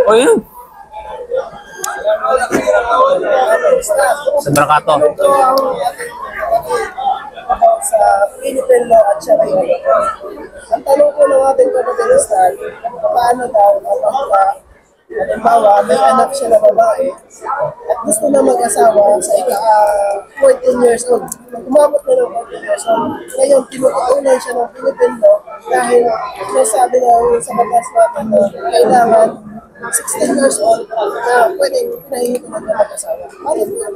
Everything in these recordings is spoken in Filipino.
O yun. Sa Brakato. Sa Philippine law at Sharia law. Ang tanong ko ng ating kapatilistan, paano daw kapag halimbawa may anak siya na babae at gusto na mag-asawa sa ika-14 years old. Umabot na ng 14 years old. Ngayon, tinutuunan siya ng Philippine law dahil nasabi na sa batas natin na kailangan 16 years old na pwedeng pinahihipunan na mag-asawa. Ano po yun?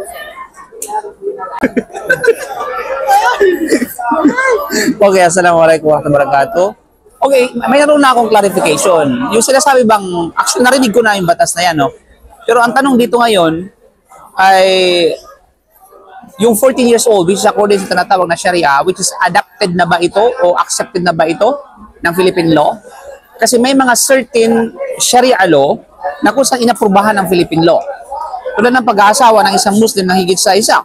Okay, assalamualaikum warahmatullahi wabarakatuh. Okay, mayroon na akong clarification. Yung sinasabi bang, actually narinig ko na yung batas na yan, no? Pero ang tanong dito ngayon ay yung 14 years old, which is according sa tinatawag na Sharia, which is adopted na ba ito o accepted na ba ito ng Philippine law? Kasi may mga certain Sharia law na kung saan inaprubahan ng Philippine law. Tulad ng pag-aasawa ng isang Muslim na higit sa isa.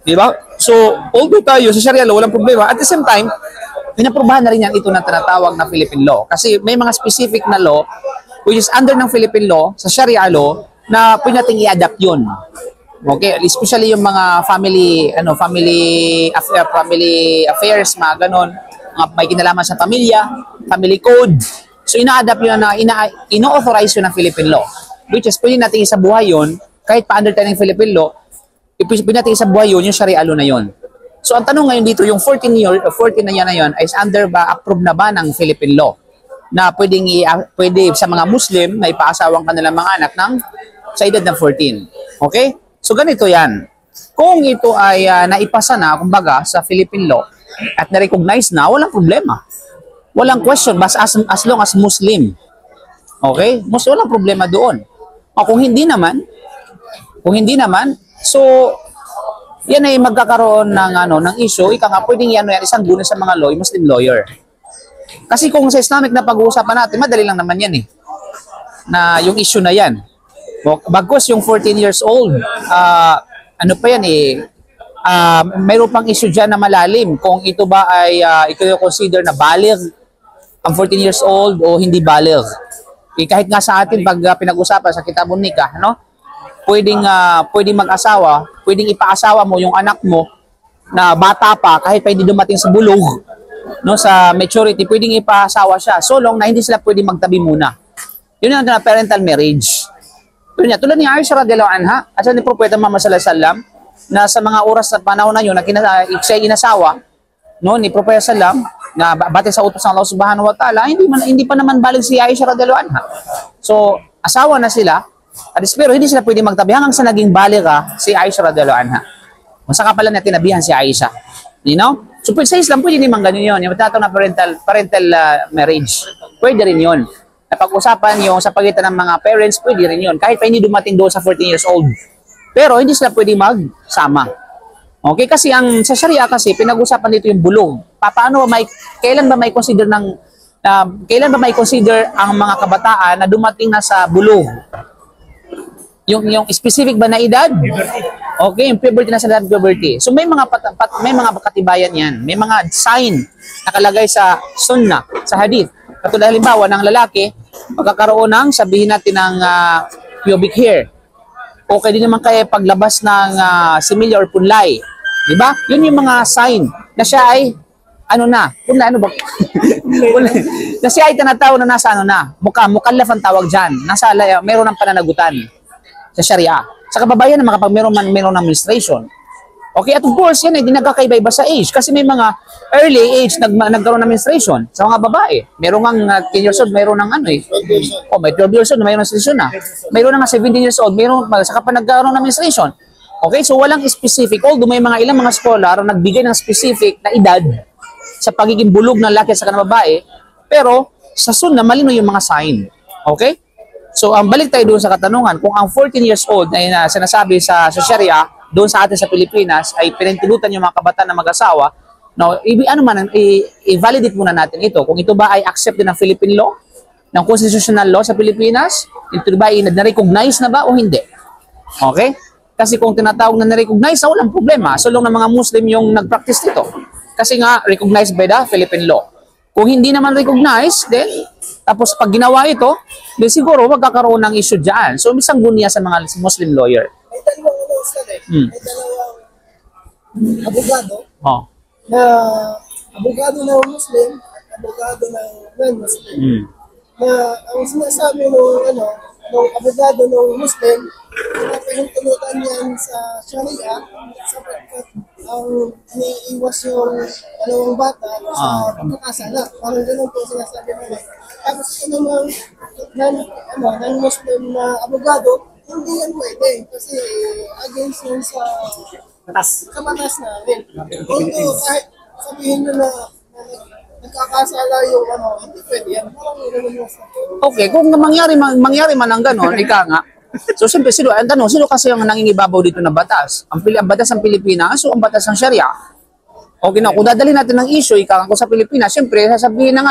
Di ba? So, although tayo sa Sharia law, walang problema. At the same time, pinaprubahan na rin yan ito na tinatawag na Philippine law. Kasi may mga specific na law, which is under ng Philippine law, sa Sharia law, na pwede natin i-adapt yun. Okay? Especially yung mga family affairs, mga ganon, mga may kinalaman sa pamilya, family code. So, ina-adapt yun na, ino-authorize yun ng Philippine law. Which is, pwede natin isabuhay yun, kahit pa under tayo ng Philippine law, pwede natin isabuhay yun, yung Sharia law na yun. So, ang tanong ngayon dito, yung 14 na yan is under ba, approved na ba ng Philippine law? Na pwede sa mga Muslim na ipaasawang kanilang mga anak sa edad ng 14. Okay? So, ganito yan. Kung ito ay naipasa na, kumbaga, sa Philippine law at na-recognize na, walang problema. Walang question, as long as Muslim. Okay? Walang problema doon. O kung hindi naman, so, yan ay magkakaroon ng issue, ika nga pwedeng yan isang guna sa mga Muslim lawyer. Kasi kung sa Islamic na pag-uusapan natin, madali lang naman yan na yung issue na yan. Bagkus yung 14 years old, mayroon pang issue dyan na malalim kung ito ba ay i-consider na baligh ang 14 years old o hindi baligh. Kahit nga sa atin pag pinag-usapan sa Kitabun Nikah, pwedeng mag-asawa, pwedeng ipaasawa mo yung anak mo na bata pa kahit pa hindi dumating sa bulog, sa maturity, pwedeng ipaasawa siya so long na hindi sila pwedeng magtabi muna. Yun yung parental marriage. Tulad ni Aisha radhiyallahu anha at ni Propeta Muhammad sallallahu alaihi wasallam na sa mga oras at panahon na yun na siya inasawa ni Propeta sallam na batay sa utos ng Allah subhanahu wa ta'ala, hindi pa naman balig si Aisha radhiyallahu anha. So, asawa na sila. Pero hindi sila pwede magtabi hanggang sa naging baligha si Aisha radhiyallahu anha. Masaka pala na tinabihan si Aisha. You know? So sa Islam pwede naman ganun yun. Yung tatawag na parental marriage. Pwede rin yun. Napag-usapan yung sa pagitan ng mga parents, pwede rin yun. Kahit pa hindi dumating doon sa 14 years old. Pero hindi sila pwede magsama. Okay? Kasi sa Sharia kasi, pinag-usapan dito yung bulong. Kailan ba may consider ang mga kabataan na dumating na sa bulong? Yung specific ba na edad? Okay, yung puberty na sa edad puberty. So may mga katibayan yan. May mga sign nakalagay sa sunnah, sa hadith. Katulad halimbawa ng lalaki, magkakaroon ng sabihin natin ng pubic hair. Okay din naman kaya paglabas ng similya or punlay. Diba? Yun yung mga sign na siya ay na siya ay tinatawag na nasa mukallaf ang tawag dyan. Meron ng pananagutan sa Sharia. Sa kababayan naman kapag meron ng menstruation. Okay, at of course, yan ay dinagkakaiba-iba sa age. Kasi may mga early age nagkaroon ng menstruation sa mga babae. Meron nga 10 years old, meron ng may 12 years old, mayroon ng menstruation na. Meron nga 17 years old, saka pa nagkaroon ng menstruation. Okay, so walang specific. Although may ilang mga scholar nagbigay ng specific na edad sa pagiging bulog ng lalaki sa kanang babae, pero sa sunnah malino yung mga sign. Okay? So, balik tayo doon sa katanungan, kung ang 14 years old ay sinasabi sa Sharia, doon sa atin sa Pilipinas, ay pinintulutan yung mga kabataan na mag-asawa, i-validate muna natin ito. Kung ito ba ay accepted ng Philippine law, ng constitutional law sa Pilipinas, ito ba ay na-recognize na ba o hindi? Okay? Kasi kung tinatawag na na-recognize, walang problema. So long na mga Muslim yung nag-practice nito. Kasi nga, recognized by the Philippine law. Kung hindi naman recognize, then, tapos pag ginawa ito, then siguro magkakaroon ng issue dyan. So, isang gunya sa mga Muslim lawyer. May dalawang ano sir eh. Hmm. May dalawang abogado Oh. na abogado ng Muslim at abogado ng non-Muslim. Mm. Na ang sinasabi ng abogado ng Muslim, na pinutulutan yan sa Sharia sapagkat ang iniiwas yung dalawang bata sa pagkakasala. Parang ganun po sinasabi nila. Tapos ito namang non-Muslim na abogado, hindi yan pwede kasi against yun sa batas namin. Although kahit sabihin nyo na nagkakasala yung hindi pwede yan. Parang ganun yung sa Okay, kung mangyari man ang ganon, ika nga. So, siyempre, ang tanong, sino kasi ang nangingibabaw dito ng batas? Ang batas ng Pilipinas o ang batas ng Sharia? Okay na, kung dadalhin natin ng issue, ika nga sa Pilipinas, siyempre, sasabihin ng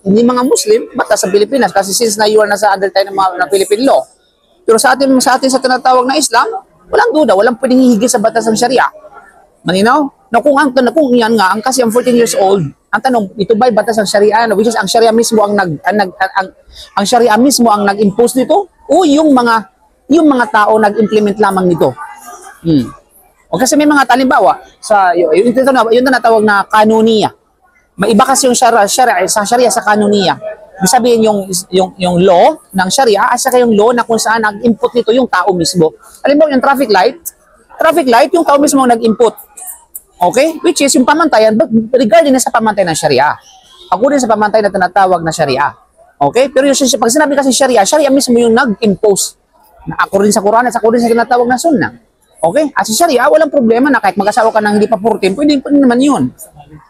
hindi mga Muslim, batas sa Pilipinas, kasi since na you are nasa under tayo ng Philippine law. Pero sa atin sa tinatawag na Islam, walang duda, walang pwedeng hihigit sa batas ng Sharia. Maninaw? Na kung yan nga, kasi ang 14 years old, ang tanong, ito ba'y batas ng Sharia? Which is, ang Sharia mismo ang ang Sharia mismo ang nag-impose nito? O yung mga tao nag-implement lamang nito? O kasi may mga talimbawa, yun na natawag na kanuniya. May iba kasi yung Sharia sa kanuniya. Ibig sabihin yung law ng Sharia at saka yung law na kung saan nag-input nito yung tao mismo. Alam mo yung traffic light, yung tao mismo ang nag-input. Okay? Which is yung pamantayan, regarding sa pamantayan ng Sharia. Ako din sa pamantayan na tinatawag na Sharia. Okay? Pero pag sinabi kasi Sharia mismo yung nag-impose. Na ako rin sa Quran at ako rin sa tinatawag na Sunnah. Okay? At sa Sharia, walang problema na kahit mag-asawa ka ng hindi pa 14, pwede naman yun.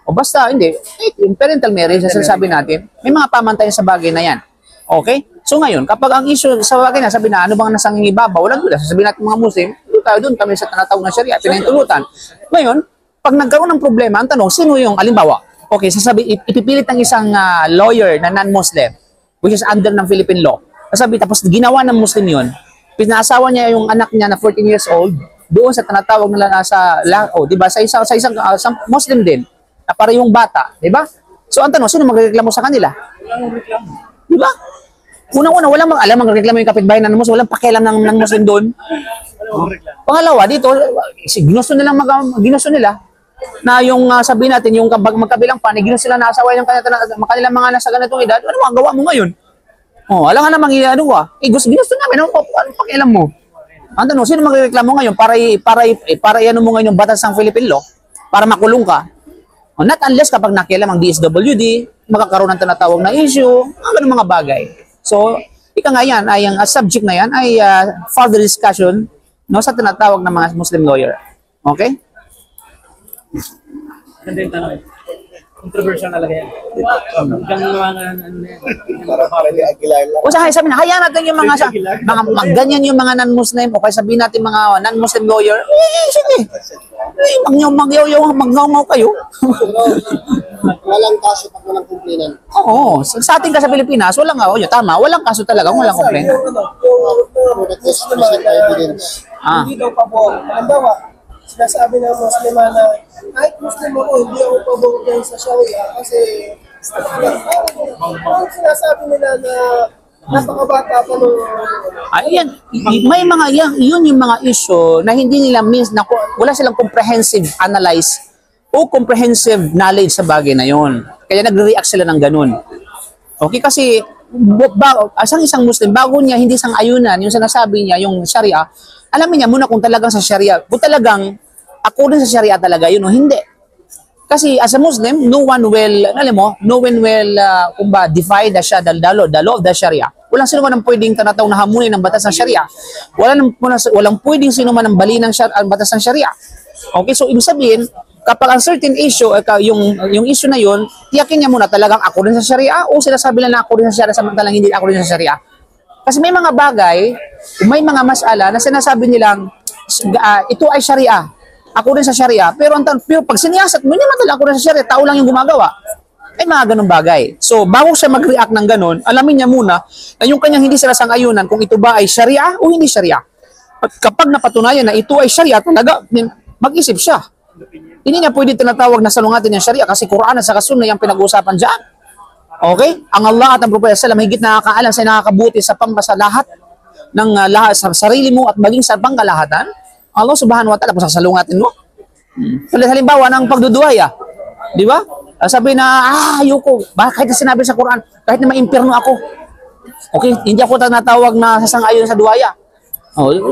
O basta, hindi. Yung parental marriage, na sinasabi natin, may mga pamantayan sa bagay na yan. Okay? So ngayon, kapag ang issue sa bagay na, sabi na, ano bang nasang ibaba, walang duda. Sasabihin natin mga Muslim, doon kami sa tinatawag na Sharia, pinahintulutan. Ngayon, pag nagkaroon ng problema, ang tanong, sino yung, alimbawa, okay, ipipilit ng isang lawyer na non-Muslim, which is under ng Philippine law. Sasabi, tapos ginawa ng Muslim yun, pinaasawa niya yung anak niya na 14 years old, doon sa tinatawag nila di ba, sa isang Muslim din, na para yung bata, di ba? So, ang tanong, sino magreklamo sa kanila? Walang reklamo. Di ba? Unang-una, walang alam magreklamo yung kapitbahay ng Muslim, walang pakialam ng Muslim doon. Pangalawa, dito, ginusto nila na yung sabihin natin, yung magkabilang panig, ginusto sila naasaway ng kanilang mga nasa ganitong edad, ano ang gawa mo ngayon? Alam nga namang gusto namin, ano pakialam mo? Ang tanong, sino magreklamo ngayon para i-ano mo ngayon yung batas ng Philippine law para makulong ka? Not unless kapag nakialam ang DSWD, magkakaroon ng tinatawag na issue, ganun mga bagay. So, ika nga yan, ang subject na yan ay further discussion sa tinatawag ng mga Muslim lawyer. Okay? Ganda yung tanong. Controversial talaga yan. Hanggang O sabi na, hayaan natin yung mga ganyan yung mga non-Muslim o kaya sabihin natin mga non-Muslim lawyer, sige. Magyaw-yaw kayo. walang kaso pag walang kumplinan. Oo. Sa atin ka sa Pilipinas, walang tama, walang kaso talaga, walang complaint. Hindi daw pabor. Halimbawa, sinasabi ng Muslima na kahit Muslim ako, hindi ako pabor din sa Sharia kasi parang sinasabi nila na napakabata pa nung may mga yun yung mga issue na hindi nila wala silang comprehensive analyze o comprehensive knowledge sa bagay na yun. Kaya nagre-react sila ng ganun. Okay, kasi isang Muslim, bago niya hindi sang-ayunan, yung sinasabi niya, yung Sharia, alamin niya muna kung talagang sa Sharia, kung talagang according sa Sharia talaga yun o hindi. Kasi as a Muslim, no one will defy the law of the Sharia. Walang sino man ang pwedeng tanataw na hamunin ng batas ng Sharia. Walang pwedeng sino man ang bali ng batas ng Sharia. Okay, so ibig sabihin, kapag ang certain issue, yung issue na yun, tiyakin niya muna talagang according sa Sharia o sinasabi lang na according sa Sharia samantalang hindi according sa Sharia. Kasi may mga bagay, may mga masala na sinasabi nilang ito ay Sharia, according sa Sharia, pero pag siniyasat mo, hindi man talaga according sa Sharia, tao lang yung gumagawa. Ay mga ganun bagay. So, bago siya mag-react ng ganun, alamin niya muna na yung kanyang hindi sila sang-ayunan kung ito ba ay Sharia o hindi Sharia. At kapag napatunayan na ito ay Sharia talaga, mag-isip siya. Hindi niya pwede tinatawag na salungatin ng Sharia kasi Quran at saka Sunnah yung pinag-uusapan dyan. Okay? Ang Allah at ang Propeta sallam higit nakakaalam sa nakakabuti sa sa lahat ng lahat sa sarili mo at maging sa pangkalahatan. Allah subhanahu wa ta'ala kung sasalungatin mo. Halimbawa ng pagduduhay di ba? Sabi na, ayoko. Kahit na sinabi sa Quran, kahit na maimpirno ako. Okay? Hindi ako tinatawag na sasang-ayon sa duwaya.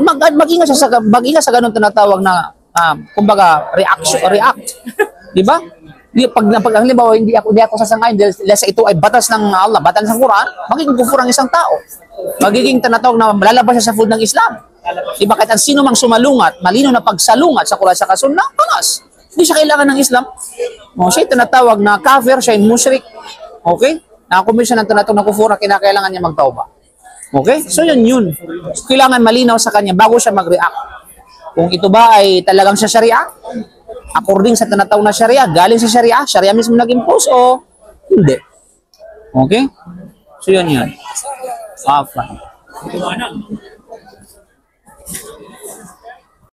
Mag-ingat sa ganun tinatawag na, kumbaga, react. Di ba? Pag halimbawa, hindi ako sasang-ayon dahil sa ito ay batas ng Allah, batas ng Quran, magiging kufur ang isang tao. Magiging tinatawag na lalabas siya sa food ng Islam. Di ba? Kahit ang sino mang sumalungat, malino na pagsalungat sa Quran sa Sunnah, panas. Hindi siya kailangan ng Islam. Siya tinatawag na kafir, siya mushrik. Okay? Nakakumit siya ng tinatawag na kufur na kinakailangan niya magtauba. Okay? So yun. So, kailangan malinaw sa kanya bago siya mag-react. Kung ito ba ay talagang sa Sharia, according sa tinatawag na Sharia, galing sa Sharia mismo nag-impose o hindi. Okay? So yun. Fine.